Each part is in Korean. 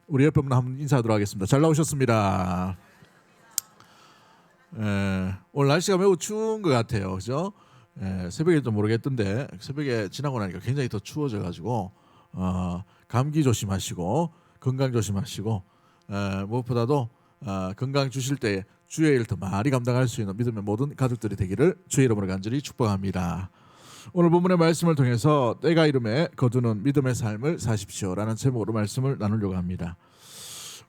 우리 옆에 분 한번 인사하도록 하겠습니다. 잘 나오셨습니다. 오늘 날씨가 매우 추운 것 같아요. 그죠? 새벽에 좀 모르겠던데 새벽에 지나고 나니까 굉장히 더 추워져가지고 감기 조심하시고 건강 조심하시고 무엇보다도 건강 주실 때 주의 일 더 많이 감당할 수 있는 믿음의 모든 가족들이 되기를 주의 이름으로 간절히 축복합니다. 오늘 본문의 말씀을 통해서 때가 이름에 거두는 믿음의 삶을 사십시오라는 제목으로 말씀을 나누려고 합니다.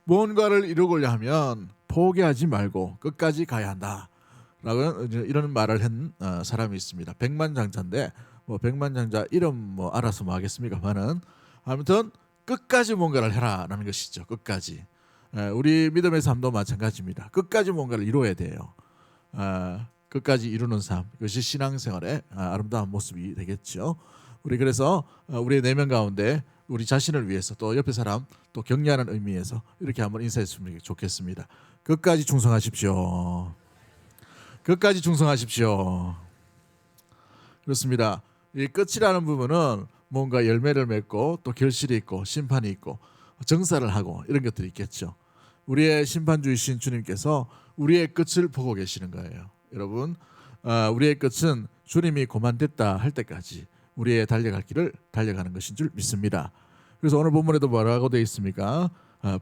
무언가를 이루고자 하면 포기하지 말고 끝까지 가야 한다라고 이런 말을 한 사람이 있습니다. 백만장자인데 뭐 백만장자 이름 뭐 알아서 뭐 하겠습니까만은 아무튼 끝까지 뭔가를 해라라는 것이죠. 끝까지. 우리 믿음의 삶도 마찬가지입니다. 끝까지 뭔가를 이루어야 돼요. 끝까지 이루는 삶, 이것이 신앙생활의 아름다운 모습이 되겠죠. 우리 그래서 우리의 내면 가운데 우리 자신을 위해서 또 옆에 사람 또 격려하는 의미에서 이렇게 한번 인사했으면 좋겠습니다. 끝까지 충성하십시오. 끝까지 충성하십시오. 그렇습니다. 이 끝이라는 부분은 뭔가 열매를 맺고 또 결실이 있고 심판이 있고 정사를 하고 이런 것들이 있겠죠. 우리의 심판주이신 주님께서 우리의 끝을 보고 계시는 거예요. 여러분, 우리의 끝은 주님이 고만됐다 할 때까지 우리의 달려갈 길을 달려가는 것인 줄 믿습니다. 그래서 오늘 본문에도 뭐라고 되어 있습니까?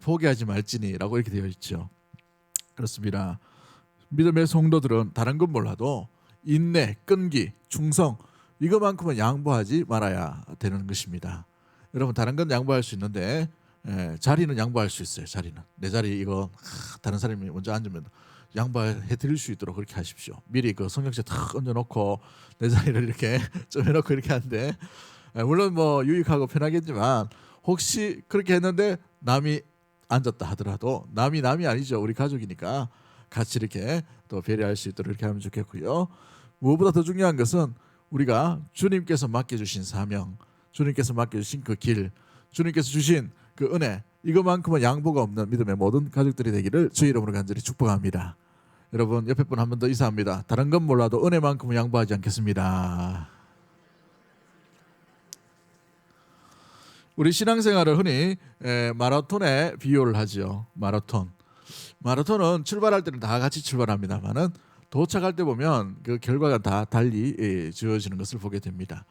포기하지 말지니라고 이렇게 되어 있죠. 그렇습니다. 믿음의 성도들은 다른 건 몰라도 인내, 끈기, 충성 이것만큼은 양보하지 말아야 되는 것입니다. 여러분 다른 건 양보할 수 있는데 자리는 양보할 수 있어요. 자리는 내 자리 이거 다른 사람이 먼저 앉으면 양보해 드릴 수 있도록 그렇게 하십시오. 미리 그 성경책 탁 얹어놓고 내 자리를 이렇게 좀 해놓고 이렇게 하는데 물론 뭐 유익하고 편하겠지만 혹시 그렇게 했는데 남이 앉았다 하더라도 남이 아니죠. 우리 가족이니까 같이 이렇게 또 배려할 수 있도록 이렇게 하면 좋겠고요. 무엇보다 더 중요한 것은 우리가 주님께서 맡겨주신 사명, 주님께서 맡겨주신 그 길, 주님께서 주신 그 은혜 이것만큼은 양보가 없는 믿음의 모든 가족들이 되기를 주의 이름으로 간절히 축복합니다. 여러분 옆에 분 한 번 더 인사합니다. 다른 건 몰라도 은혜만큼은 양보하지 않겠습니다. 우리 신앙생활을 흔히 마라톤에 비유를 하죠. 마라톤은 출발할 때는 다 같이 출발합니다만은 도착할 때 보면 그 결과가 다 달리 주어지는 것을 보게 됩니다.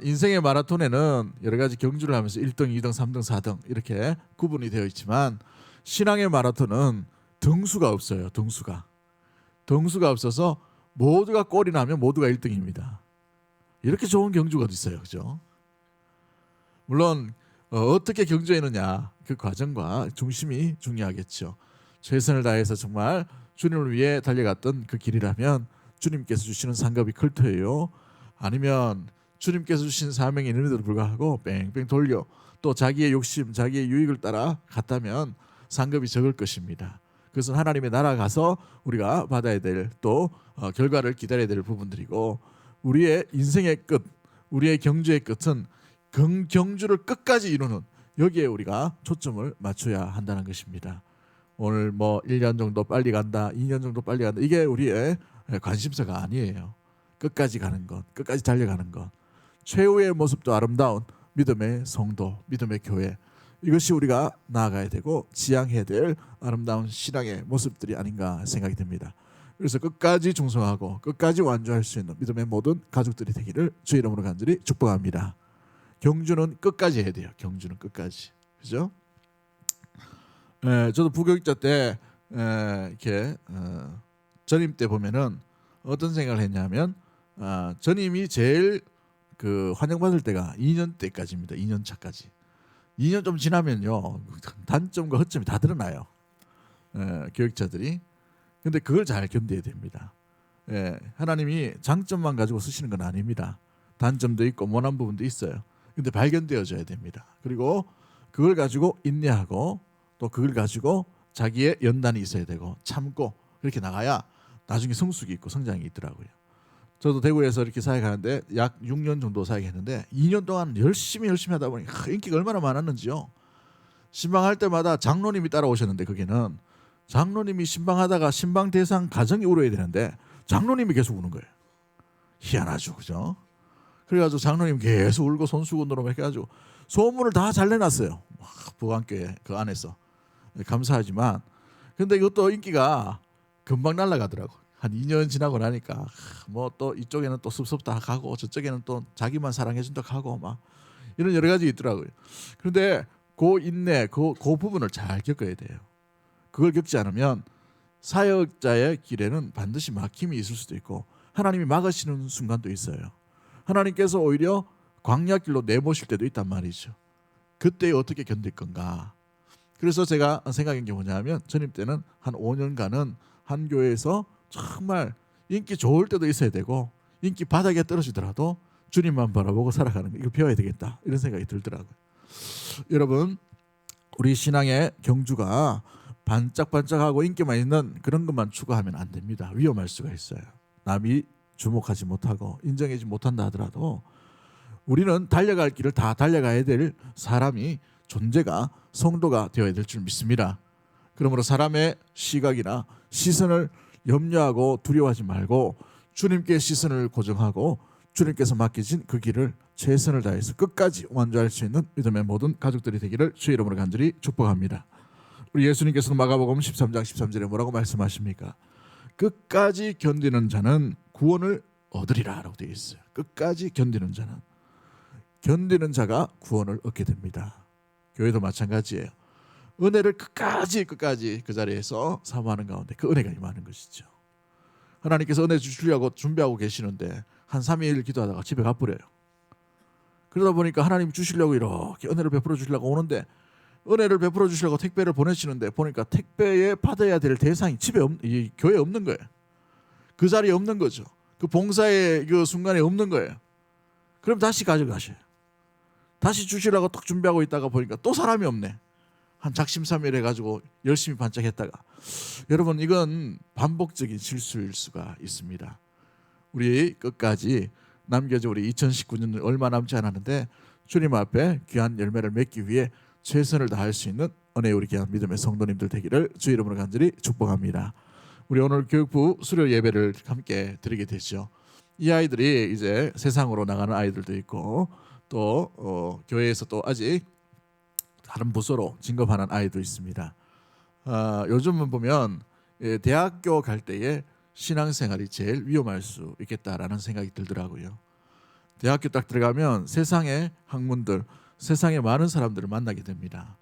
인생의 마라톤에는 여러 가지 경주를 하면서 1등, 2등, 3등, 4등 이렇게 구분이 되어 있지만 신앙의 마라톤은 등수가 없어요. 등수가 없어서 모두가 꼴이 나면 모두가 1등입니다. 이렇게 좋은 경주가 어디 있어요, 그죠? 물론 어떻게 경주했느냐 그 과정과 중심이 중요하겠죠. 최선을 다해서 정말 주님을 위해 달려갔던 그 길이라면 주님께서 주시는 상급이 클 터예요. 아니면 주님께서 주신 사명이 있는데도 불구하고 뺑뺑 돌려 또 자기의 욕심, 자기의 유익을 따라 갔다면 상급이 적을 것입니다. 그것은 하나님의 나라 가서 우리가 받아야 될 또 결과를 기다려야 될 부분들이고 우리의 인생의 끝, 우리의 경주의 끝은 경주를 끝까지 이루는 여기에 우리가 초점을 맞춰야 한다는 것입니다. 오늘 뭐 1년 정도 빨리 간다, 2년 정도 빨리 간다 이게 우리의 관심사가 아니에요. 끝까지 가는 것, 끝까지 달려가는 것 최후의 모습도 아름다운 믿음의 성도, 믿음의 교회 이것이 우리가 나아가야 되고 지향해야 될 아름다운 신앙의 모습들이 아닌가 생각이 듭니다. 그래서 끝까지 충성하고 끝까지 완주할 수 있는 믿음의 모든 가족들이 되기를 주의 이름으로 간절히 축복합니다. 경주는 끝까지 해야 돼요. 경주는 끝까지. 그죠? 저도 부교육자 때 이렇게 전임 때 보면은 어떤 생각을 했냐면 전임이 제일 그 환영받을 때가 2년 때까지입니다. 2년 차까지. 2년 좀 지나면요 단점과 허점이 다 드러나요. 교육자들이. 근데 그걸 잘 견뎌야 됩니다. 하나님이 장점만 가지고 쓰시는 건 아닙니다. 단점도 있고 원한 부분도 있어요. 근데 발견되어져야 됩니다. 그리고 그걸 가지고 인내하고 또 그걸 가지고 자기의 연단이 있어야 되고 참고 그렇게 나가야 나중에 성숙이 있고 성장이 있더라고요. 저도 대구에서 이렇게 사역하는데 약 6년 정도 사역했는데 2년 동안 열심히 하다 보니 인기가 얼마나 많았는지요. 신방할 때마다 장로님이 따라오셨는데 거기는 장로님이 신방하다가 신방 대상 가정이 울어야 되는데 장로님이 계속 우는 거예요. 희한하죠, 그죠? 그래가지고 장로님 계속 울고 손수건으로 해가지고 소문을 다 잘 내놨어요. 부안교회 그 안에서. 감사하지만 근데 이것도 인기가 금방 날아가더라고. 한 2년 지나고 나니까 뭐 또 이쪽에는 또 섭섭다 가고 저쪽에는 또 자기만 사랑해준다 하고 막 이런 여러 가지 있더라고요. 그런데 그 인내, 그 부분을 잘 겪어야 돼요. 그걸 겪지 않으면 사역자의 길에는 반드시 막힘이 있을 수도 있고 하나님이 막으시는 순간도 있어요. 하나님께서 오히려 광야길로 내모실 때도 있단 말이죠. 그때 어떻게 견딜 건가. 그래서 제가 생각한 게 뭐냐면 전임 때는 한 5년간은 한 교회에서 정말 인기 좋을 때도 있어야 되고 인기 바닥에 떨어지더라도 주님만 바라보고 살아가는 거 이거 배워야 되겠다 이런 생각이 들더라고요. 여러분 우리 신앙의 경주가 반짝반짝하고 인기만 있는 그런 것만 추구하면 안 됩니다. 위험할 수가 있어요. 남이 주목하지 못하고 인정하지 못한다 하더라도 우리는 달려갈 길을 다 달려가야 될 사람이 존재가 성도가 되어야 될 줄 믿습니다. 그러므로 사람의 시각이나 시선을 염려하고 두려워하지 말고 주님께 시선을 고정하고 주님께서 맡기신 그 길을 최선을 다해서 끝까지 완주할 수 있는 믿음의 모든 가족들이 되기를 주의 이름으로 간절히 축복합니다. 우리 예수님께서는 마가복음 13장 13절에 뭐라고 말씀하십니까? 끝까지 견디는 자는 구원을 얻으리라 라고 되어 있어요. 끝까지 견디는 자는, 견디는 자가 구원을 얻게 됩니다. 교회도 마찬가지예요. 은혜를 끝까지 그 자리에서 사모하는 가운데 그 은혜가 임하는 것이죠. 하나님께서 은혜 주시려고 준비하고 계시는데 한 3일 기도하다가 집에 가버려요. 그러다 보니까 하나님 주시려고 이렇게 은혜를 베풀어 주시려고 오는데 은혜를 베풀어 주시려고 택배를 보내시는데 보니까 택배에 받아야 될 대상이 이 교회에 없는 거예요. 그 자리에 없는 거죠. 그 봉사의 그 순간에 없는 거예요. 그럼 다시 가져가셔요. 다시 주시려고 딱 준비하고 있다가 보니까 또 사람이 없네. 한 작심삼일 해가지고 열심히 반짝했다가 여러분 이건 반복적인 실수일 수가 있습니다. 우리 끝까지 남겨진 우리 2019년 얼마 남지 않았는데 주님 앞에 귀한 열매를 맺기 위해 최선을 다할 수 있는 은혜의 우리 귀한 믿음의 성도님들 되기를 주의 이름으로 간절히 축복합니다. 우리 오늘 교육부 수료 예배를 함께 드리게 되죠. 이 아이들이 이제 세상으로 나가는 아이들도 있고 또 교회에서 또 아직 다른 부서로 진급하는 아이도 있습니다. 요즘은 보면 대학교 갈 때에 신앙생활이 제일 위험할 수 있겠다라는 생각이 들더라고요. 대학교 딱 들어가면 세상의 학문들, 세상의 많은 사람들을 만나게 됩니다.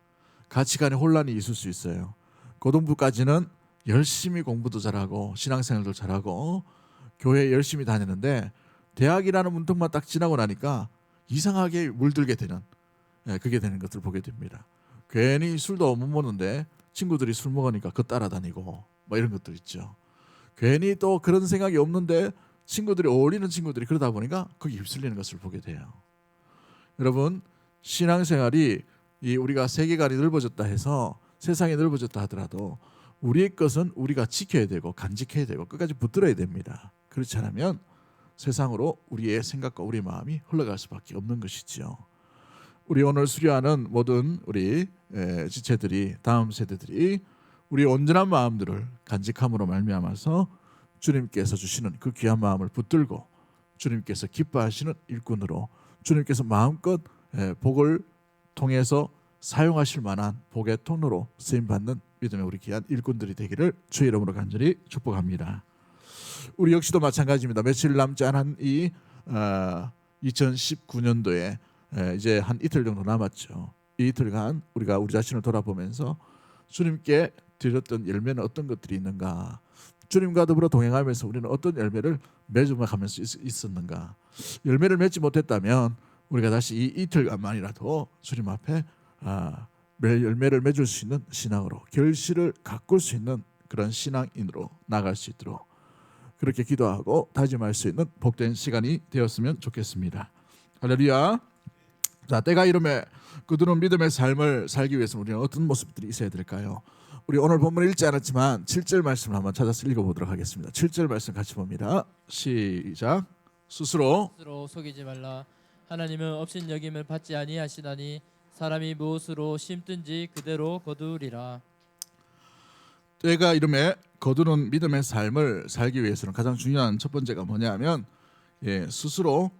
가치관의 혼란이 있을 수 있어요. 고등부까지는 열심히 공부도 잘하고 신앙생활도 잘하고 교회 열심히 다니는데 대학이라는 문턱만 딱 지나고 나니까 이상하게 물들게 되는 그게 되는 것들을 보게 됩니다. 괜히 술도 못 먹는데 친구들이 술 먹으니까 그 따라다니고 뭐 이런 것들 있죠. 괜히 또 그런 생각이 없는데 친구들이 어울리는 친구들이 그러다 보니까 거기 휩쓸리는 것을 보게 돼요. 여러분 신앙생활이 우리가 세계관이 넓어졌다 해서 세상이 넓어졌다 하더라도 우리의 것은 우리가 지켜야 되고 간직해야 되고 끝까지 붙들어야 됩니다. 그렇지 않으면 세상으로 우리의 생각과 우리의 마음이 흘러갈 수밖에 없는 것이지요. 우리 오늘 수료하는 모든 우리 지체들이 다음 세대들이 우리의 온전한 마음들을 간직함으로 말미암아서 주님께서 주시는 그 귀한 마음을 붙들고 주님께서 기뻐하시는 일꾼으로 주님께서 마음껏 복을 통해서 사용하실 만한 복의 통로로 쓰임받는 믿음의 우리 귀한 일꾼들이 되기를 주의 이름으로 간절히 축복합니다. 우리 역시도 마찬가지입니다. 며칠 남지 않은 이 2019년도에 이제 한 이틀 정도 남았죠. 이 이틀간 우리가 우리 자신을 돌아보면서 주님께 드렸던 열매는 어떤 것들이 있는가, 주님과 더불어 동행하면서 우리는 어떤 열매를 맺어가면서 있었는가. 열매를 맺지 못했다면 우리가 다시 이 이틀간만이라도 주님 앞에 열매를 맺을 수 있는 신앙으로 결실을 가꿀 수 있는 그런 신앙인으로 나갈 수 있도록 그렇게 기도하고 다짐할 수 있는 복된 시간이 되었으면 좋겠습니다. 할렐루야. 자, 때가 이름에 그들은 믿음의 삶을 살기 위해서 우리는 어떤 모습들이 있어야 될까요? 우리 오늘 본문 읽지 않았지만 7절 말씀을 한번 찾아서 읽어보도록 하겠습니다. 7절 말씀 같이 봅니다. 시작. 스스로 속이지 말라. 하나님은 업신 여김을 받지 아니하시나니 사람이 무엇으로 심든지 그대로 거두리라. 때가 이름에 거두는 믿음의 삶을 살기 위해서는 가장 중요한 첫 번째가 뭐냐면 스스로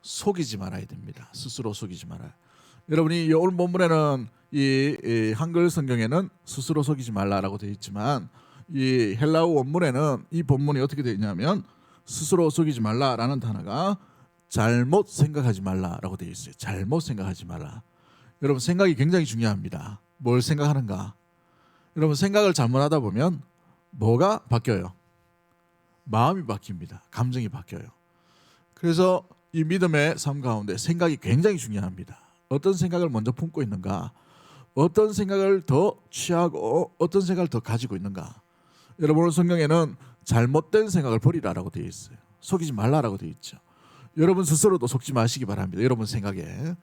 속이지 말아야 됩니다. 스스로 속이지 말아야. 여러분이 오늘 본문에는 이 한글 성경에는 스스로 속이지 말라라고 되어 있지만 이 헬라어 원문에는 이 본문이 어떻게 되어 있냐면 스스로 속이지 말라라는 단어가 잘못 생각하지 말라라고 되어 있어요. 잘못 생각하지 말라. 여러분 생각이 굉장히 중요합니다. 뭘 생각하는가? 여러분 생각을 잘못하다 보면 뭐가 바뀌어요? 마음이 바뀝니다. 감정이 바뀌어요. 그래서 이 믿음의 삶 가운데 생각이 굉장히 중요합니다. 어떤 생각을 먼저 품고 있는가? 어떤 생각을 더 취하고 어떤 생각을 더 가지고 있는가? 여러분 성경에는 잘못된 생각을 버리라라고 되어 있어요. 속이지 말라라고 되어 있죠. 여러분 스스로도 속지 마시기 바랍니다. 여러분 생각에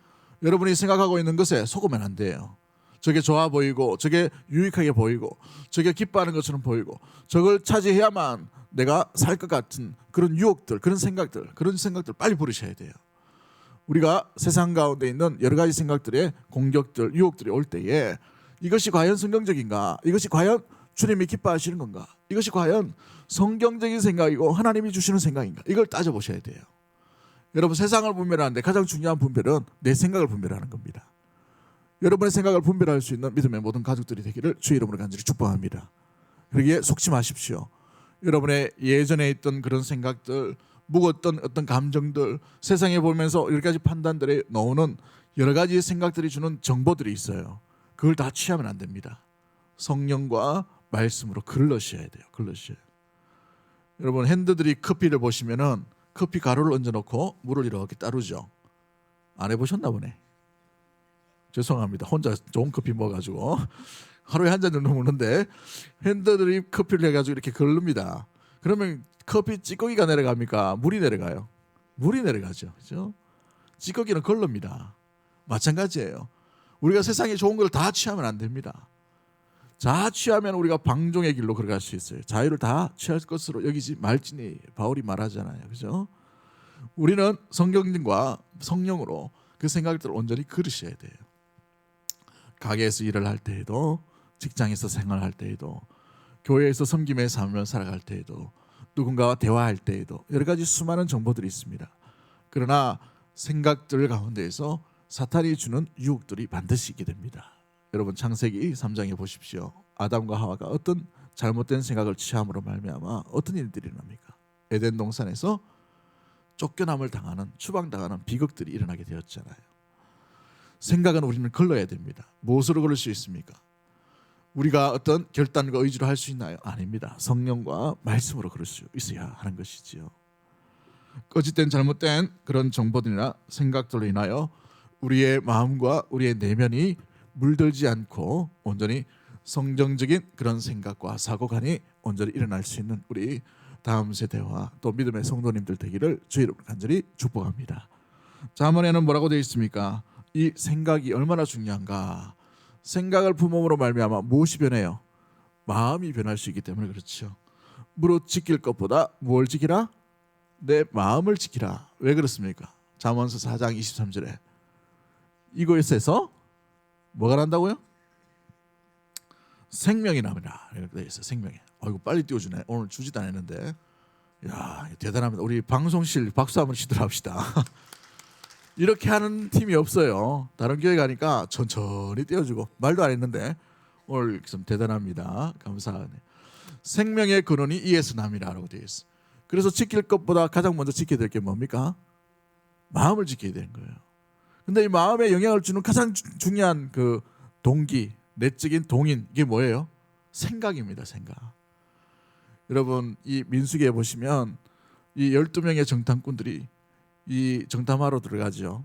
여러분이 생각하고 있는 것에 속으면 안 돼요. 저게 좋아 보이고 저게 유익하게 보이고 저게 기뻐하는 것처럼 보이고 저걸 차지해야만 내가 살 것 같은 그런 유혹들 그런 생각들 빨리 버리셔야 돼요. 우리가 세상 가운데 있는 여러 가지 생각들의 공격들 유혹들이 올 때에 이것이 과연 성경적인가? 이것이 과연 주님이 기뻐하시는 건가? 이것이 과연 성경적인 생각이고 하나님이 주시는 생각인가? 이걸 따져보셔야 돼요. 여러분 세상을 분별하는데 가장 중요한 분별은 내 생각을 분별하는 겁니다. 여러분의 생각을 분별할 수 있는 믿음의 모든 가족들이 되기를 주의 이름으로 간절히 축복합니다. 그러기에 속지 마십시오. 여러분의 예전에 있던 그런 생각들 묵었던 어떤 감정들 세상에 보면서 여러 가지 판단들에 넣는 여러 가지 생각들이 주는 정보들이 있어요. 그걸 다 취하면 안 됩니다. 성령과 말씀으로 걸러셔야 돼요. 걸러셔야. 여러분 핸드들이 커피를 보시면은 커피 가루를 얹어놓고 물을 이렇게 따르죠. 안 해보셨나 보네. 죄송합니다. 혼자 좋은 커피 먹어가지고 하루에 한 잔 정도 먹는데 핸드들이 커피를 해가지고 이렇게 걸릅니다. 그러면 커피 찌꺼기가 내려갑니까? 물이 내려가요. 물이 내려가죠. 그렇죠? 찌꺼기는 걸릅니다. 마찬가지예요. 우리가 세상에 좋은 걸 다 취하면 안 됩니다. 다 취하면 우리가 방종의 길로 걸어갈 수 있어요. 자유를 다 취할 것으로 여기지 말지니 바울이 말하잖아요. 그죠? 우리는 성경과 성령으로 그 생각들을 온전히 걸으셔야 돼요. 가게에서 일을 할 때에도 직장에서 생활할 때에도 교회에서 섬김의 삶을 살아갈 때에도 누군가와 대화할 때에도 여러 가지 수많은 정보들이 있습니다. 그러나 생각들 가운데에서 사탄이 주는 유혹들이 반드시 있게 됩니다. 여러분 창세기 3장에 보십시오. 아담과 하와가 어떤 잘못된 생각을 취함으로 말미암아 어떤 일들이 일어납니까? 에덴 동산에서 쫓겨남을 당하는 추방당하는 비극들이 일어나게 되었잖아요. 생각은 우리는 걸러야 됩니다. 무엇으로 걸을 수 있습니까? 우리가 어떤 결단과 의지로 할 수 있나요? 아닙니다. 성령과 말씀으로 걸을 수 있어야 하는 것이지요. 거짓된 잘못된 그런 정보들이나 생각들로 인하여 우리의 마음과 우리의 내면이 물들지 않고 온전히 성경적인 그런 생각과 사고관이 온전히 일어날 수 있는 우리 다음 세대와 또 믿음의 성도님들 되기를 주의 이름으로 간절히 축복합니다. 잠언에는 뭐라고 되어 있습니까? 이 생각이 얼마나 중요한가. 생각을 품음으로 말미암아 무엇이 변해요? 마음이 변할 수 있기 때문에 그렇죠. 무릇 지킬 것보다 뭘 지키라? 내 마음을 지키라. 왜 그렇습니까? 잠언서 4장 23절에 이것에서 뭐가 난다고요? 생명이 나느라 이렇게 돼 있어요. 생명이. 이거 빨리 띄워주네. 오늘 주지도 않았는데. 야 대단합니다. 우리 방송실 박수 한번 치도록 합시다. 이렇게 하는 팀이 없어요. 다른 교회 가니까 천천히 띄워주고 말도 안 했는데 오늘 좀 대단합니다. 감사하네. 생명의 근원이 이에서 남이라고 되어 있어요. 그래서 지킬 것보다 가장 먼저 지켜야 될 게 뭡니까? 마음을 지켜야 되는 거예요. 근데 이 마음에 영향을 주는 가장 중요한 그 동기, 내적인 동인 이게 뭐예요? 생각입니다. 생각. 여러분 이 민수기에 보시면 이 12명의 정탐꾼들이 이 정탐하러 들어가죠.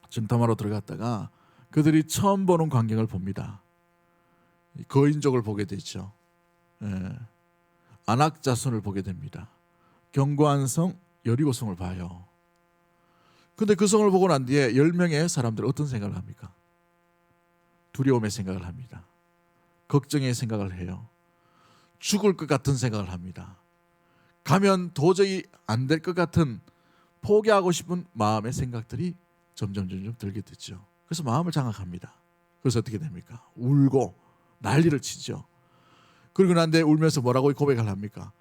정탐하러 들어갔다가 그들이 처음 보는 광경을 봅니다. 거인족을 보게 되죠. 아낙 자손을 보게 됩니다. 견고한 성 여리고성을 봐요. 근데 그 성을 보고 난 뒤에 10명의 사람들은 어떤 생각을 합니까? 두려움의 생각을 합니다. 걱정의 생각을 해요. 죽을 것 같은 생각을 합니다. 가면 도저히 안 될 것 같은 포기하고 싶은 마음의 생각들이 점점 들게 되죠. 그래서 마음을 장악합니다. 그래서 어떻게 됩니까? 울고 난리를 치죠. 그러고 난 뒤에 울면서 뭐라고 고백을 합니까?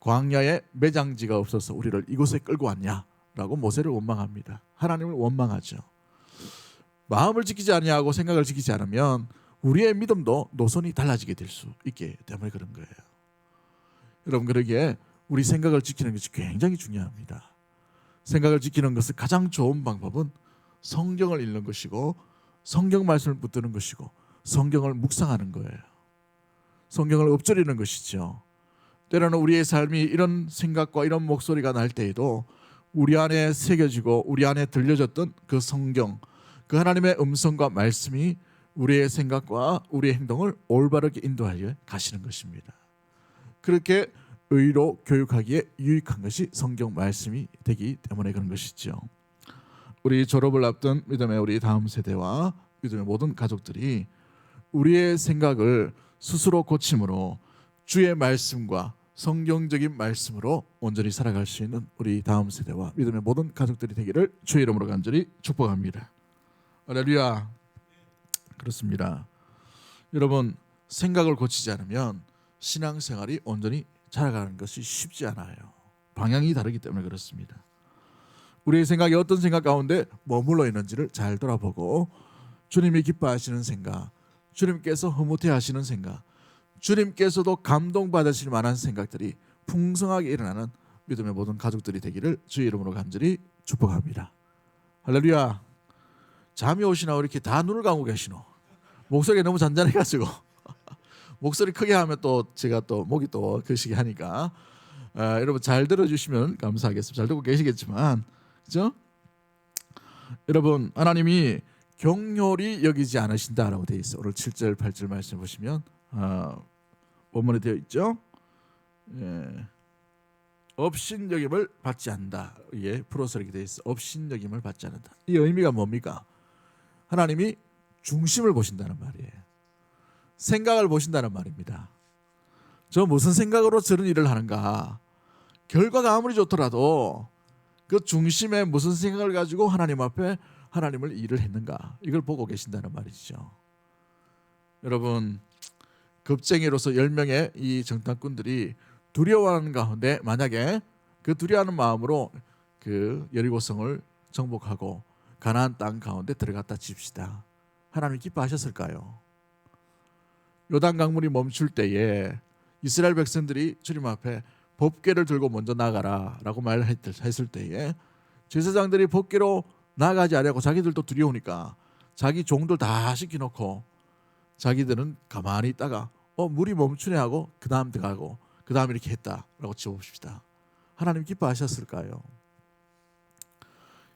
광야에 매장지가 없어서 우리를 이곳에 끌고 왔냐라고 모세를 원망합니다. 하나님을 원망하죠. 마음을 지키지 아니하고 생각을 지키지 않으면 우리의 믿음도 노선이 달라지게 될 수 있기 때문에 그런 거예요. 여러분, 그러기에 우리 생각을 지키는 것이 굉장히 중요합니다. 생각을 지키는 것은 가장 좋은 방법은 성경을 읽는 것이고 성경 말씀을 붙드는 것이고 성경을 묵상하는 거예요. 성경을 읊조리는 것이죠. 때로는 우리의 삶이 이런 생각과 이런 목소리가 날 때에도 우리 안에 새겨지고 우리 안에 들려졌던 그 성경, 그 하나님의 음성과 말씀이 우리의 생각과 우리의 행동을 올바르게 인도하여 가시는 것입니다. 그렇게 의로 교육하기에 유익한 것이 성경 말씀이 되기 때문에 그런 것이죠. 우리 졸업을 앞둔 믿음의 우리 다음 세대와 믿음의 모든 가족들이 우리의 생각을 스스로 고침으로 주의 말씀과 성경적인 말씀으로 온전히 살아갈 수 있는 우리 다음 세대와 믿음의 모든 가족들이 되기를 주의 이름으로 간절히 축복합니다. 할렐루야. 그렇습니다. 여러분, 생각을 고치지 않으면 신앙생활이 온전히 살아가는 것이 쉽지 않아요. 방향이 다르기 때문에 그렇습니다. 우리의 생각이 어떤 생각 가운데 머물러 있는지를 잘 돌아보고 주님이 기뻐하시는 생각, 주님께서 흐뭇해하시는 생각, 주님께서도 감동받으실 만한 생각들이 풍성하게 일어나는 믿음의 모든 가족들이 되기를 주의 이름으로 간절히 축복합니다. 할렐루야. 잠이 오시나 이렇게 다 눈을 감고 계시노. 목소리가 너무 잔잔해가지고 목소리 크게 하면 또 제가 또 목이 또 거시기 하니까 여러분 잘 들어주시면 감사하겠습니다. 잘 듣고 계시겠지만, 그죠? 여러분, 하나님이 경홀히 여기지 않으신다라고 되어 있어. 오늘 7절 8절 말씀 보시면 원문에 되어 있죠. 예. 업신여김을 받지 않는다. 이게 풀어서 이렇게 되어 있어. 업신여김을 받지 않는다. 이 의미가 뭡니까? 하나님이 중심을 보신다는 말이에요. 생각을 보신다는 말입니다. 저 무슨 생각으로 저런 일을 하는가? 결과가 아무리 좋더라도 그 중심에 무슨 생각을 가지고 하나님 앞에 하나님을 일을 했는가? 이걸 보고 계신다는 말이죠. 여러분, 겁쟁이로서 10명의 이 정탐꾼들이 두려워하는 가운데 만약에 그 두려워하는 마음으로 그 여리고성을 정복하고 가나안 땅 가운데 들어갔다 칩시다. 하나님 기뻐하셨을까요? 요단 강물이 멈출 때에 이스라엘 백성들이 주님 앞에 법궤를 들고 먼저 나가라라고 말했을 때에 제사장들이 법궤로 나가지 않고 자기들도 두려우니까 자기 종들 다 시켜놓고 자기들은 가만히 있다가 물이 멈추네 하고 그 다음 들어가고 그 다음 이렇게 했다라고 지어봅시다. 하나님 기뻐하셨을까요?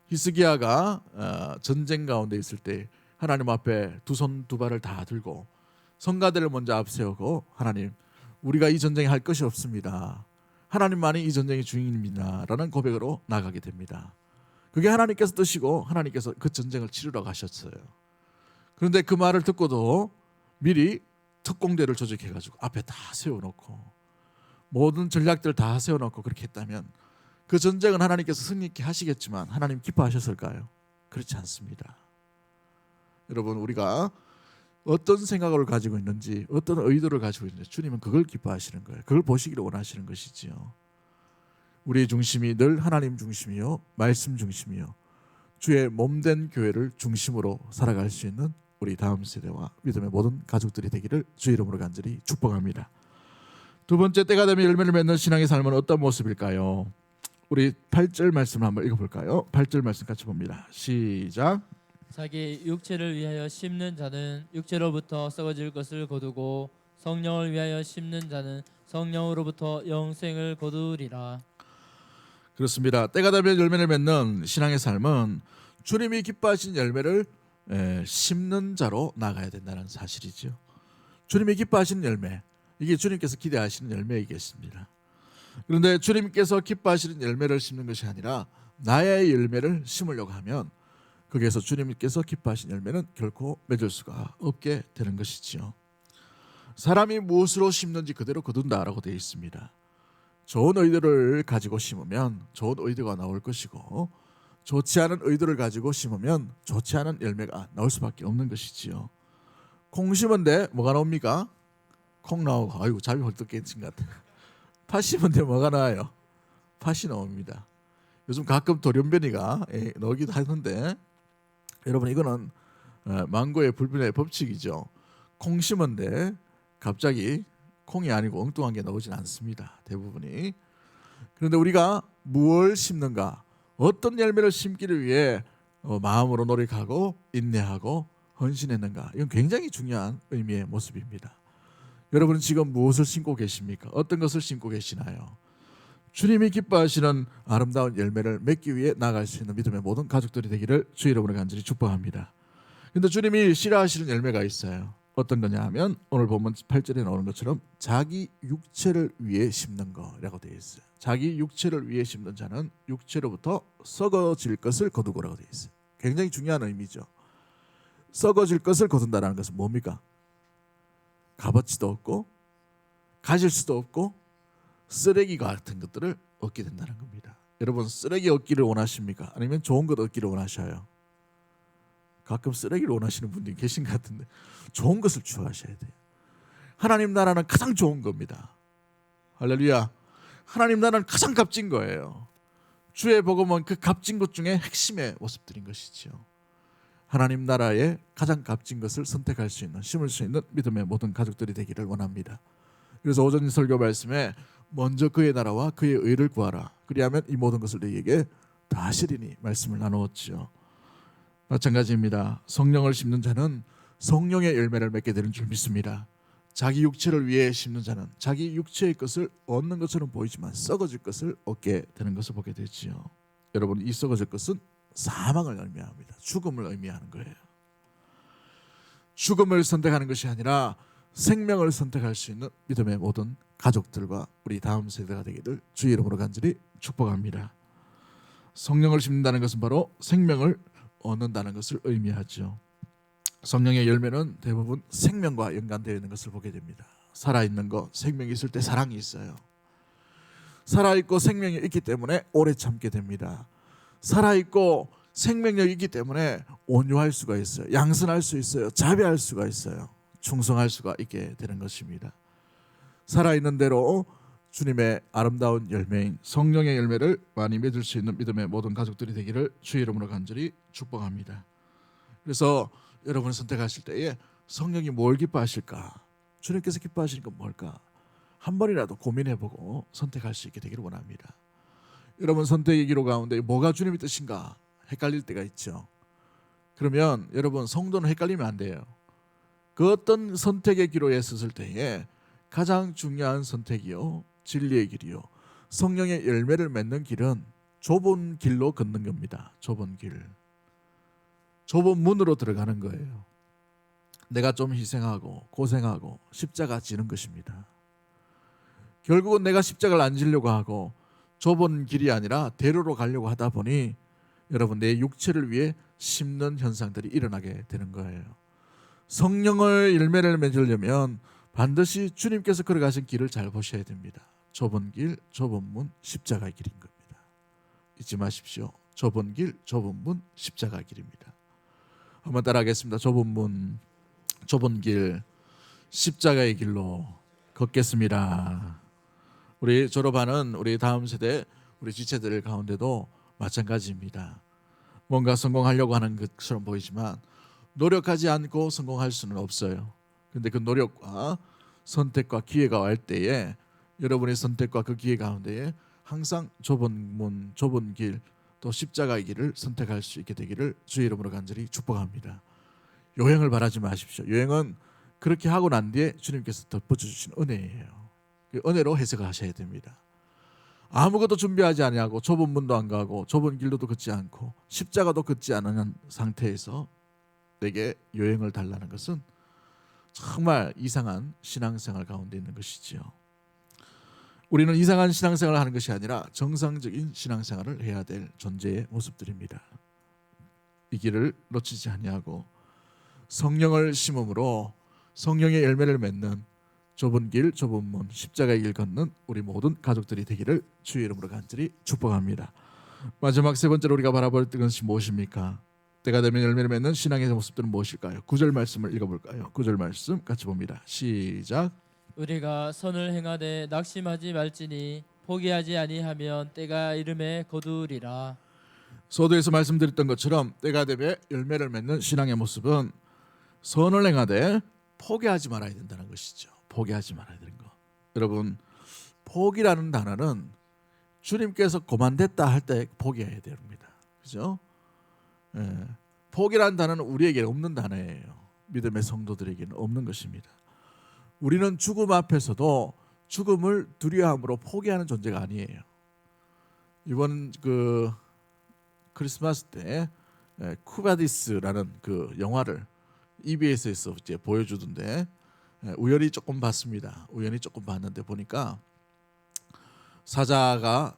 히스기야가 전쟁 가운데 있을 때 하나님 앞에 두 손 두 발을 다 들고 성가대를 먼저 앞세우고 하나님, 우리가 이 전쟁에 할 것이 없습니다. 하나님만이 이 전쟁의 주인입니다. 라는 고백으로 나가게 됩니다. 그게 하나님께서 뜻이고 하나님께서 그 전쟁을 치르러 가셨어요. 그런데 그 말을 듣고도 미리 특공대를 조직해가지고 앞에 다 세워놓고 모든 전략들 다 세워놓고 그렇게 했다면 그 전쟁은 하나님께서 승리케 하시겠지만 하나님 기뻐하셨을까요? 그렇지 않습니다. 여러분, 우리가 어떤 생각을 가지고 있는지, 어떤 의도를 가지고 있는지 주님은 그걸 기뻐하시는 거예요. 그걸 보시기를 원하시는 것이지요. 우리의 중심이 늘 하나님 중심이요, 말씀 중심이요, 주의 몸된 교회를 중심으로 살아갈 수 있는 우리 다음 세대와 믿음의 모든 가족들이 되기를 주의 이름으로 간절히 축복합니다. 두 번째, 때가 되면 열매를 맺는 신앙의 삶은 어떤 모습일까요? 우리 8절 말씀을 한번 읽어볼까요? 8절 말씀 같이 봅니다. 시작. 자기 육체를 위하여 심는 자는 육체로부터 썩어질 것을 거두고 성령을 위하여 심는 자는 성령으로부터 영생을 거두리라. 그렇습니다. 때가 되면 열매를 맺는 신앙의 삶은 주님이 기뻐하신 열매를 심는 자로 나가야 된다는 사실이죠. 주님이 기뻐하시는 열매, 이게 주님께서 기대하시는 열매이겠습니다. 그런데 주님께서 기뻐하시는 열매를 심는 것이 아니라 나의 열매를 심으려고 하면 거기에서 주님께서 기뻐하신 열매는 결코 맺을 수가 없게 되는 것이지요. 사람이 무엇으로 심는지 그대로 거둔다라고 되어 있습니다. 좋은 의도를 가지고 심으면 좋은 의도가 나올 것이고, 좋지 않은 의도를 가지고 심으면 좋지 않은 열매가 나올 수밖에 없는 것이지요. 콩 심은데 뭐가 나옵니까? 콩 나오고, 아이고 잠이 헐떡 깨진 것 같아. 팥 심은데 뭐가 나와요? 팥이 나옵니다. 요즘 가끔 돌연변이가 나오기도 하는데, 여러분, 이거는 망고의 불변의 법칙이죠. 콩 심은데 갑자기 콩이 아니고 엉뚱한 게 나오진 않습니다. 대부분이. 그런데 우리가 무엇을 심는가, 어떤 열매를 심기를 위해 마음으로 노력하고 인내하고 헌신했는가, 이건 굉장히 중요한 의미의 모습입니다. 여러분은 지금 무엇을 심고 계십니까? 어떤 것을 심고 계시나요? 주님이 기뻐하시는 아름다운 열매를 맺기 위해 나아갈 수 있는 믿음의 모든 가족들이 되기를 주 이름으로 간절히 축복합니다. 그런데 주님이 싫어하시는 열매가 있어요. 어떤 거냐 하면 오늘 보면 8절에 나오는 것처럼 자기 육체를 위해 심는 거라고 되어 있어요. 자기 육체를 위해 심는 자는 육체로부터 썩어질 것을 거두고라고 되어 있어요. 굉장히 중요한 의미죠. 썩어질 것을 거둔다는 것은 뭡니까? 값어치도 없고 가질 수도 없고 쓰레기 같은 것들을 얻게 된다는 겁니다. 여러분, 쓰레기 얻기를 원하십니까? 아니면 좋은 것 얻기를 원하셔요? 가끔 쓰레기를 원하시는 분들이 계신 것 같은데 좋은 것을 추구하셔야 돼요. 하나님 나라는 가장 좋은 겁니다. 할렐루야. 하나님 나라는 가장 값진 거예요. 주의 복음은 그 값진 것 중에 핵심의 모습들인 것이죠. 하나님 나라의 가장 값진 것을 선택할 수 있는, 심을 수 있는 믿음의 모든 가족들이 되기를 원합니다. 그래서 오전 설교 말씀에 먼저 그의 나라와 그의 의를 구하라, 그리하면 이 모든 것을 너희에게 다 하시리니 말씀을 나누었죠. 마찬가지입니다. 성령을 심는 자는 성령의 열매를 맺게 되는 줄 믿습니다. 자기 육체를 위해 심는 자는 자기 육체의 것을 얻는 것처럼 보이지만 썩어질 것을 얻게 되는 것을 보게 되지요. 여러분, 이 썩어질 것은 사망을 의미합니다. 죽음을 의미하는 거예요. 죽음을 선택하는 것이 아니라 생명을 선택할 수 있는 믿음의 모든 가족들과 우리 다음 세대가 되기를 주의 이름으로 간절히 축복합니다. 성령을 심는다는 것은 바로 생명을 얻는다는 것을 의미하죠. 성령의 열매는 대부분 생명과 연관되어 있는 것을 보게 됩니다. 살아있는 것, 생명이 있을 때 사랑이 있어요. 살아있고 생명이 있기 때문에 오래 참게 됩니다. 살아있고 생명력이 있기 때문에 온유할 수가 있어요. 양선할 수 있어요. 자비할 수가 있어요. 충성할 수가 있게 되는 것입니다. 살아있는 대로 주님의 아름다운 열매인 성령의 열매를 많이 맺을 수 있는 믿음의 모든 가족들이 되기를 주의 이름으로 간절히 축복합니다. 그래서 여러분을 선택하실 때에 성령이 뭘 기뻐하실까? 주님께서 기뻐하시는 건 뭘까? 한 번이라도 고민해보고 선택할 수 있게 되기를 원합니다. 여러분, 선택의 기로 가운데 뭐가 주님의 뜻인가 헷갈릴 때가 있죠. 그러면 여러분, 성도는 헷갈리면 안 돼요. 그 어떤 선택의 기로에 섰을 때에 가장 중요한 선택이요, 진리의 길이요, 성령의 열매를 맺는 길은 좁은 길로 걷는 겁니다. 좁은 길, 좁은 문으로 들어가는 거예요. 내가 좀 희생하고 고생하고 십자가 지는 것입니다. 결국은 내가 십자가를 안 지려고 하고 좁은 길이 아니라 대로로 가려고 하다 보니 여러분, 내 육체를 위해 심는 현상들이 일어나게 되는 거예요. 성령의 열매를 맺으려면 반드시 주님께서 걸어가신 길을 잘 보셔야 됩니다. 좁은 길, 좁은 문, 십자가의 길인 겁니다. 잊지 마십시오. 좁은 길, 좁은 문, 십자가의 길입니다. 한번 따라하겠습니다. 좁은 문, 좁은 길, 십자가의 길로 걷겠습니다. 우리 졸업하는 우리 다음 세대 우리 지체들 가운데도 마찬가지입니다. 뭔가 성공하려고 하는 것처럼 보이지만 노력하지 않고 성공할 수는 없어요. 근데 그 노력과 선택과 기회가 올 때에 여러분의 선택과 그 기회 가운데에 항상 좁은 문, 좁은 길, 또 십자가의 길을 선택할 수 있게 되기를 주의 이름으로 간절히 축복합니다. 요행을 바라지 마십시오. 요행은 그렇게 하고 난 뒤에 주님께서 덧붙여주신 은혜예요. 그 은혜로 해석하셔야 됩니다. 아무것도 준비하지 아니하고 좁은 문도 안 가고 좁은 길로도 걷지 않고 십자가도 걷지 않은 상태에서 내게 요행을 달라는 것은 정말 이상한 신앙생활 가운데 있는 것이지요. 우리는 이상한 신앙생활을 하는 것이 아니라 정상적인 신앙생활을 해야 될 존재의 모습들입니다. 이 길을 놓치지 아니하고 성령을 심음으로 성령의 열매를 맺는 좁은 길, 좁은 문, 십자가의 길 걷는 우리 모든 가족들이 되기를 주의 이름으로 간절히 축복합니다. 마지막 세 번째로 우리가 바라볼 것이 무엇입니까? 때가 되면 열매를 맺는 신앙의 모습들은 무엇일까요? 9절 말씀을 읽어볼까요? 9절 말씀 같이 봅니다. 시작. 우리가 선을 행하되 낙심하지 말지니 포기하지 아니하면 때가 이름에 거두리라. 서두에서 말씀드렸던 것처럼 때가 되면 열매를 맺는 신앙의 모습은 선을 행하되 포기하지 말아야 된다는 것이죠. 포기하지 말아야 되는 거. 여러분, 포기라는 단어는 주님께서 고만됐다 할 때 포기해야 됩니다. 그죠? 예. 포기라는 단어는 우리에게 없는 단어예요. 믿음의 성도들에게는 없는 것입니다. 우리는 죽음 앞에서도 죽음을 두려움으로 포기하는 존재가 아니에요. 이번 그 크리스마스 때 쿠바디스라는 그 영화를 EBS에서 이제 보여주던데 우연히 조금 봤습니다. 우연히 조금 봤는데 보니까 사자가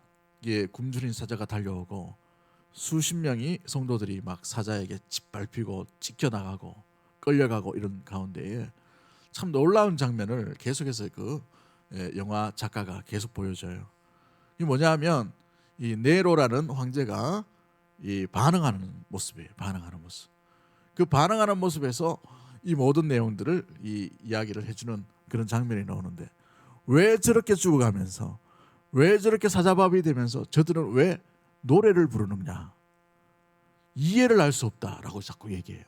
굶주린 사자가 달려오고 수십 명이 성도들이 막 사자에게 짓밟히고 찢겨나가고 끌려가고 이런 가운데에 참 놀라운 장면을 계속해서 그 영화 작가가 계속 보여줘요. 이 뭐냐면 이 네로라는 황제가 이 반응하는 모습이에요. 반응하는 모습. 그 반응하는 모습에서 이 모든 내용들을 이 이야기를 해주는 그런 장면이 나오는데 왜 저렇게 죽어가면서 왜 저렇게 사자밥이 되면서 저들은 왜 노래를 부르느냐 이해를 할 수 없다라고 자꾸 얘기해요.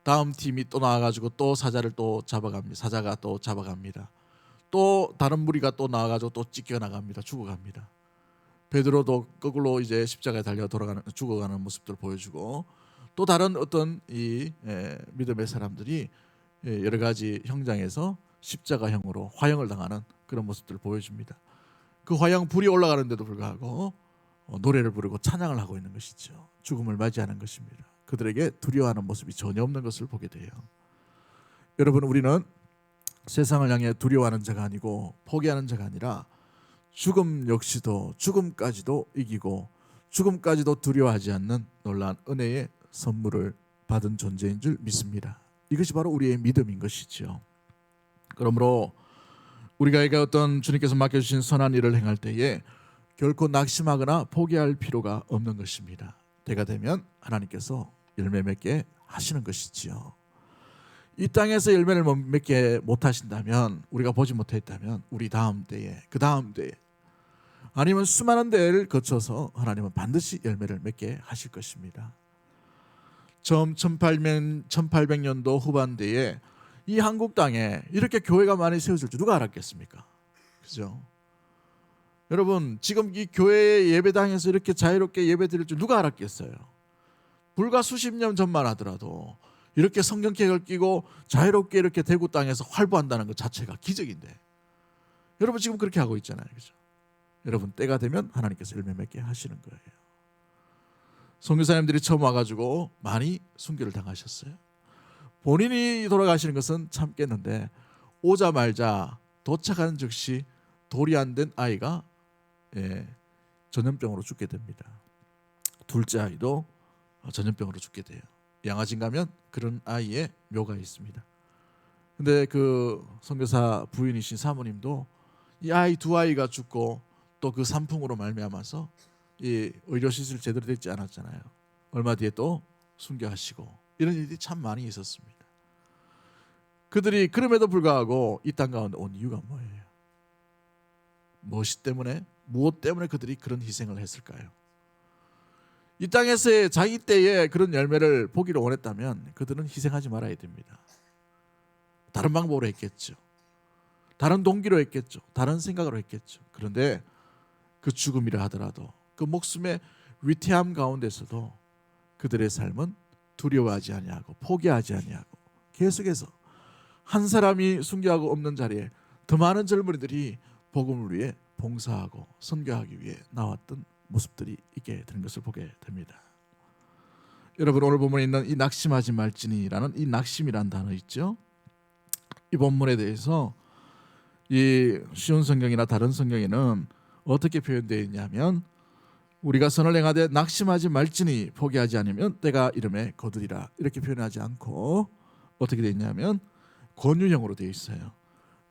다음 팀이 또 나와가지고 또 사자를 또 잡아갑니다. 사자가 또 잡아갑니다. 또 다른 무리가 또 나와가지고 또 찢겨나갑니다. 죽어갑니다. 베드로도 거꾸로 이제 십자가에 달려 돌아가는 죽어가는 모습들을 보여주고 또 다른 어떤 이 믿음의 사람들이 여러 가지 형장에서 십자가형으로 화형을 당하는 그런 모습들을 보여줍니다. 그 화형 불이 올라가는데도 불구하고 노래를 부르고 찬양을 하고 있는 것이죠. 죽음을 맞이하는 것입니다. 그들에게 두려워하는 모습이 전혀 없는 것을 보게 돼요. 여러분, 우리는 세상을 향해 두려워하는 자가 아니고 포기하는 자가 아니라 죽음 역시도 죽음까지도 이기고 죽음까지도 두려워하지 않는 놀라운 은혜의 선물을 받은 존재인 줄 믿습니다. 이것이 바로 우리의 믿음인 것이죠. 그러므로 우리가 어떤 주님께서 맡겨주신 선한 일을 행할 때에 결코 낙심하거나 포기할 필요가 없는 것입니다. 때가 되면 하나님께서 열매 맺게 하시는 것이지요. 이 땅에서 열매를 맺게 못하신다면 우리가 보지 못했다면 우리 다음 때에 그 다음 때에 아니면 수많은 대를 거쳐서 하나님은 반드시 열매를 맺게 하실 것입니다. 처음 1800년도 후반대에 이 한국 땅에 이렇게 교회가 많이 세워질 줄 누가 알았겠습니까? 그죠? 여러분, 지금 이 교회 예배당에서 이렇게 자유롭게 예배드릴 줄 누가 알았겠어요? 불과 수십 년 전만 하더라도 이렇게 성경책을 끼고 자유롭게 이렇게 대구 땅에서 활보한다는 것 자체가 기적인데 여러분 지금 그렇게 하고 있잖아요. 그죠? 여러분, 때가 되면 하나님께서 열매 맺게 하시는 거예요. 선교사님들이 처음 와가지고 많이 순교를 당하셨어요. 본인이 돌아가시는 것은 참겠는데 오자말자 도착하는 즉시 돌이 안 된 아이가 전염병으로 죽게 됩니다. 둘째 아이도 전염병으로 죽게 돼요. 양화진 가면 그런 아이의 묘가 있습니다. 근데 그 선교사 부인이신 사모님도 이 아이 두 아이가 죽고 또 그 산풍으로 말미암아서 이 의료 시술 제대로 되지 않았잖아요. 얼마 뒤에 또 순교하시고 이런 일이 참 많이 있었습니다. 그들이 그럼에도 불구하고 이 땅 가운데 온 이유가 뭐예요? 무엇 때문에? 무엇 때문에 그들이 그런 희생을 했을까요? 이 땅에서의 자기 때에 그런 열매를 보기를 원했다면 그들은 희생하지 말아야 됩니다. 다른 방법으로 했겠죠. 다른 동기로 했겠죠. 다른 생각으로 했겠죠. 그런데 그 죽음이라 하더라도 그 목숨의 위태함 가운데서도 그들의 삶은 두려워하지 아니하고 포기하지 아니하고 계속해서 한 사람이 순교하고 없는 자리에 더 많은 젊은이들이 복음을 위해 봉사하고 선교하기 위해 나왔던 모습들이 있게 되는 것을 보게 됩니다. 여러분, 오늘 본문에 있는 이 낙심하지 말지니라는 이 낙심이라는 단어 있죠. 이 본문에 대해서 이 쉬운 성경이나 다른 성경에는 어떻게 표현되어 있냐면 우리가 선을 행하되 낙심하지 말지니 포기하지 않으면 때가 이름에 거두리라 이렇게 표현하지 않고 어떻게 되어 있냐면 권유형으로 되어 있어요.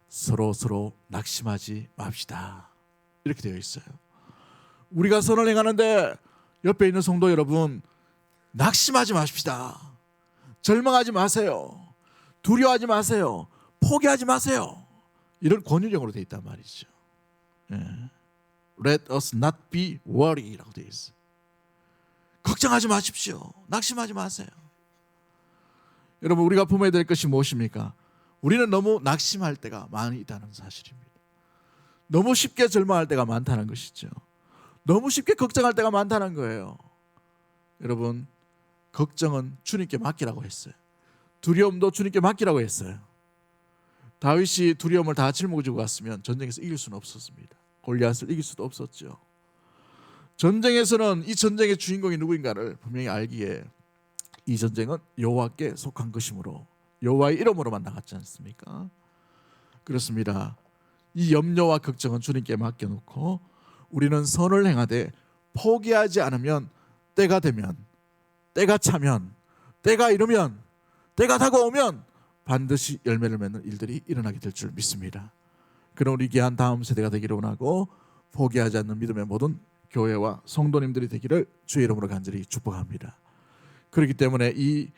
서로 낙심하지 맙시다 이렇게 되어 있어요. 우리가 선을 행하는데 옆에 있는 성도 여러분 낙심하지 마십시다. 절망하지 마세요. 두려워하지 마세요. 포기하지 마세요. 이런 권유형으로 되어 있단 말이죠. Let us not be worried라고 되어 있어요. 걱정하지 마십시오. 낙심하지 마세요. 여러분, 우리가 품어야 될 것이 무엇입니까? 우리는 너무 낙심할 때가 많이 있다는 사실입니다. 너무 쉽게 절망할 때가 많다는 것이죠. 너무 쉽게 걱정할 때가 많다는 거예요. 여러분, 걱정은 주님께 맡기라고 했어요. 두려움도 주님께 맡기라고 했어요. 다윗이 두려움을 다 짊어지고 갔으면 전쟁에서 이길 수는 없었습니다. 골리앗을 이길 수도 없었죠. 전쟁에서는 이 전쟁의 주인공이 누구인가를 분명히 알기에 이 전쟁은 여호와께 속한 것이므로 여호와의 이름으로만 나갔지 않습니까? 그렇습니다. 이 염려와 걱정은 주님께 맡겨놓고 우리는 선을 행하되 포기하지 않으면 때가 되면, 때가 차면, 때가 이르면, 때가 다가오면 반드시 열매를 맺는 일들이 일어나게 될 줄 믿습니다. 그런 우리 귀한 다음 세대가 되기를 원하고 포기하지 않는 믿음의 모든 교회와 성도님들이 되기를 주의 이름으로 간절히 축복합니다. 그렇기 때문에 이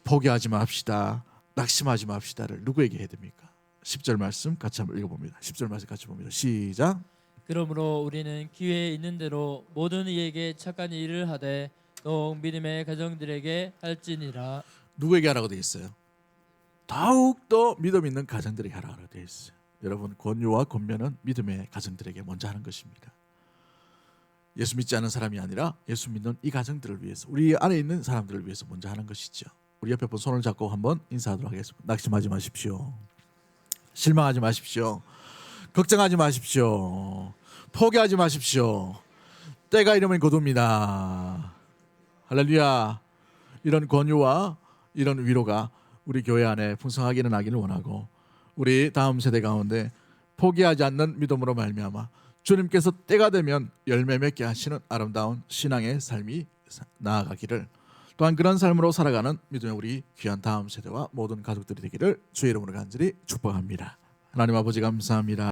포기하지 맙시다, 낙심하지 맙시다를 누구에게 해야 됩니까? 10절 말씀 같이 한번 읽어봅니다. 10절 말씀 같이 봅니다. 시작. 그러므로 우리는 기회에 있는 대로 모든 이에게 착한 일을 하되 더욱 믿음의 가정들에게 할지니라. 누구에게 하라고 되어 있어요? 더욱더 믿음 있는 가정들에게 하라고 되어 있어요. 여러분, 권유와 권면은 믿음의 가정들에게 먼저 하는 것입니다. 예수 믿지 않은 사람이 아니라 예수 믿는 이 가정들을 위해서, 우리 안에 있는 사람들을 위해서 먼저 하는 것이죠. 우리 옆에 분 손을 잡고 한번 인사하도록 하겠습니다. 낙심하지 마십시오. 실망하지 마십시오. 걱정하지 마십시오. 포기하지 마십시오. 때가 이르면 곧옵니다. 할렐루야. 이런 권유와 이런 위로가 우리 교회 안에 풍성하게 일어나기를 원하고, 우리 다음 세대 가운데 포기하지 않는 믿음으로 말미암아 주님께서 때가 되면 열매 맺게 하시는 아름다운 신앙의 삶이 나아가기를, 또한 그런 삶으로 살아가는 믿음의 우리 귀한 다음 세대와 모든 가족들이 되기를 주의 이름으로 간절히 축복합니다. 하나님 아버지 감사합니다.